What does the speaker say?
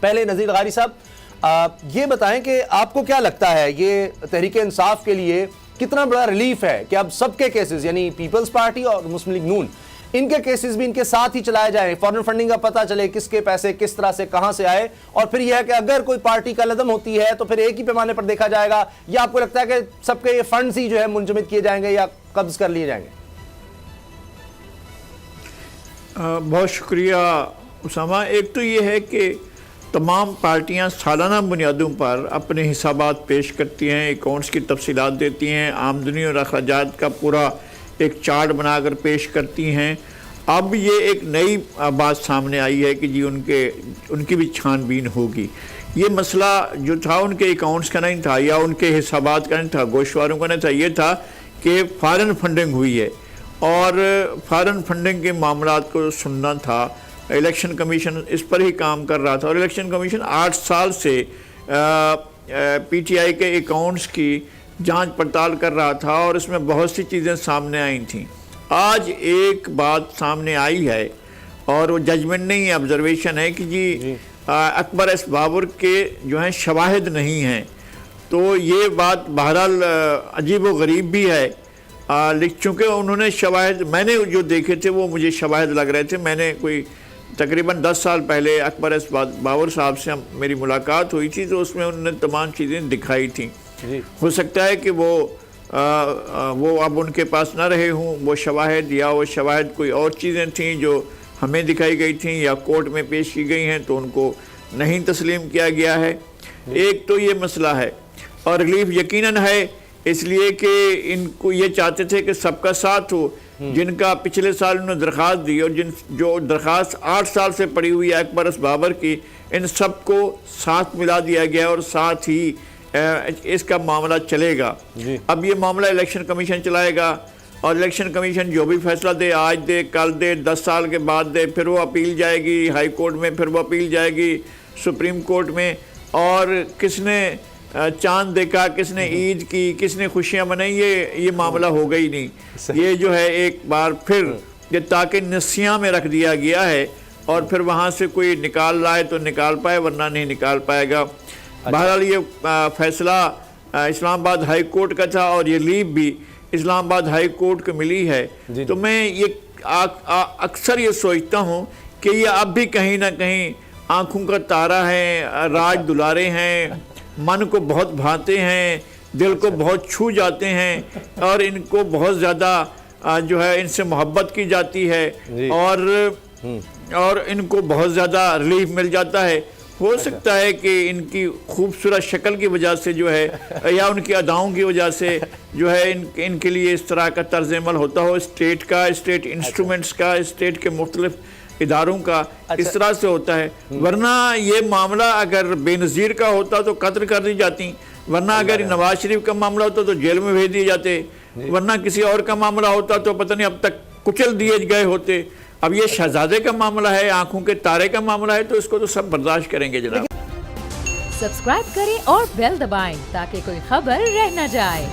پہلے نذیر غاری صاحب یہ بتائیں کہ آپ کو کیا لگتا ہے یہ تحریک انصاف کے لیے کتنا بڑا ریلیف ہے کہ اب سب کے کیسز یعنی پیپلز پارٹی اور مسلم لیگ نون ان کے کیسز بھی ان کے ساتھ ہی چلائے جائیں, فارن فنڈنگ کا پتہ چلے کس کے پیسے کس طرح سے کہاں سے آئے, اور پھر یہ ہے کہ اگر کوئی پارٹی کا لدم ہوتی ہے تو پھر ایک ہی پیمانے پر دیکھا جائے گا, یا آپ کو لگتا ہے کہ سب کے یہ فنڈز ہی جو ہے منجمد کیے جائیں گے یا قبض کر لیے جائیں گے؟ بہت شکریہ اسامہ. ایک تو یہ ہے کہ تمام پارٹیاں سالانہ بنیادوں پر اپنے حسابات پیش کرتی ہیں, اکاؤنٹس کی تفصیلات دیتی ہیں, آمدنی اور اخراجات کا پورا ایک چارٹ بنا کر پیش کرتی ہیں. اب یہ ایک نئی بات سامنے آئی ہے کہ جی ان کی بھی چھان بین ہوگی. یہ مسئلہ جو تھا ان کے اکاؤنٹس کا نہیں تھا یا ان کے حسابات کا نہیں تھا, گوشواروں کا نہیں تھا, یہ تھا کہ فارن فنڈنگ ہوئی ہے اور فارن فنڈنگ کے معاملات کو سننا تھا. الیکشن کمیشن اس پر ہی کام کر رہا تھا اور الیکشن کمیشن 8 سال سے پی ٹی آئی کے اکاؤنٹس کی جانچ پڑتال کر رہا تھا اور اس میں بہت سی چیزیں سامنے آئی تھیں. آج ایک بات سامنے آئی ہے اور وہ ججمنٹ نہیں ہے, آبزرویشن ہے کہ جی اکبر ایس بابر کے جو ہیں شواہد نہیں ہیں. تو یہ بات بہرحال عجیب و غریب بھی ہے, چونکہ انہوں نے شواہد میں نے جو دیکھے تھے وہ مجھے شواہد لگ رہے تھے. میں نے کوئی تقریباً 10 سال پہلے اکبر ایس بابر صاحب سے میری ملاقات ہوئی تھی تو اس میں انہوں نے تمام چیزیں دکھائی تھیں. ہو سکتا ہے کہ وہ اب ان کے پاس نہ رہے ہوں وہ شواہد, یا وہ شواہد کوئی اور چیزیں تھیں جو ہمیں دکھائی گئی تھیں یا کورٹ میں پیش کی گئی ہیں تو ان کو نہیں تسلیم کیا گیا ہے. ایک تو یہ مسئلہ ہے اور ریلیف یقیناً ہے اس لیے کہ ان کو یہ چاہتے تھے کہ سب کا ساتھ ہو. جن کا پچھلے سال انہوں نے درخواست دی اور جو درخواست 8 سال سے پڑی ہوئی ہے اکبر ایس بابر کی, ان سب کو ساتھ ملا دیا گیا اور ساتھ ہی اس کا معاملہ چلے گا. اب یہ معاملہ الیکشن کمیشن چلائے گا اور الیکشن کمیشن جو بھی فیصلہ دے, آج دے, کل دے, 10 سال کے بعد دے, پھر وہ اپیل جائے گی ہائی کورٹ میں, پھر وہ اپیل جائے گی سپریم کورٹ میں. اور کس نے چاند دیکھا, کس نے عید کی, کس نے خوشیاں منائی, یہ معاملہ ہوگا ہی نہیں. یہ جو ہے ایک بار پھر یہ تاکہ نسیاں میں رکھ دیا گیا ہے اور پھر وہاں سے کوئی نکال لائے تو نکال پائے ورنہ نہیں نکال پائے گا. بہرحال یہ فیصلہ اسلام آباد ہائی کورٹ کا تھا اور یہ لیو بھی اسلام آباد ہائی کورٹ کو ملی ہے. تو میں یہ اکثر یہ سوچتا ہوں کہ یہ اب بھی کہیں نہ کہیں آنکھوں کا تارا ہے, راج دلارے ہیں, من کو بہت بھاتے ہیں, دل کو بہت چھو جاتے ہیں اور ان کو بہت زیادہ جو ہے ان سے محبت کی جاتی ہے اور ان کو بہت زیادہ ریلیف مل جاتا ہے. ہو سکتا ہے کہ ان کی خوبصورت شکل کی وجہ سے جو ہے یا ان کی اداؤں کی وجہ سے جو ہے ان کے لیے اس طرح کا طرز عمل ہوتا ہو, اسٹیٹ کا, اسٹیٹ انسٹرومنٹس کا, اسٹیٹ کے مختلف اداروں کا, اس طرح سے ہوتا ہے. ورنہ یہ معاملہ اگر بے نظیر کا ہوتا تو قتل کر دی جاتی, ورنہ اگر نواز شریف کا معاملہ ہوتا تو جیل میں بھیج دیے جاتے, ورنہ کسی اور کا معاملہ ہوتا تو پتہ نہیں اب تک کچل دیے گئے ہوتے. اب یہ شہزادے کا معاملہ ہے, آنکھوں کے تارے کا معاملہ ہے, تو اس کو تو سب برداشت کریں گے جناب. سبسکرائب کریں اور بیل دبائیں تاکہ کوئی خبر رہ نہ جائے.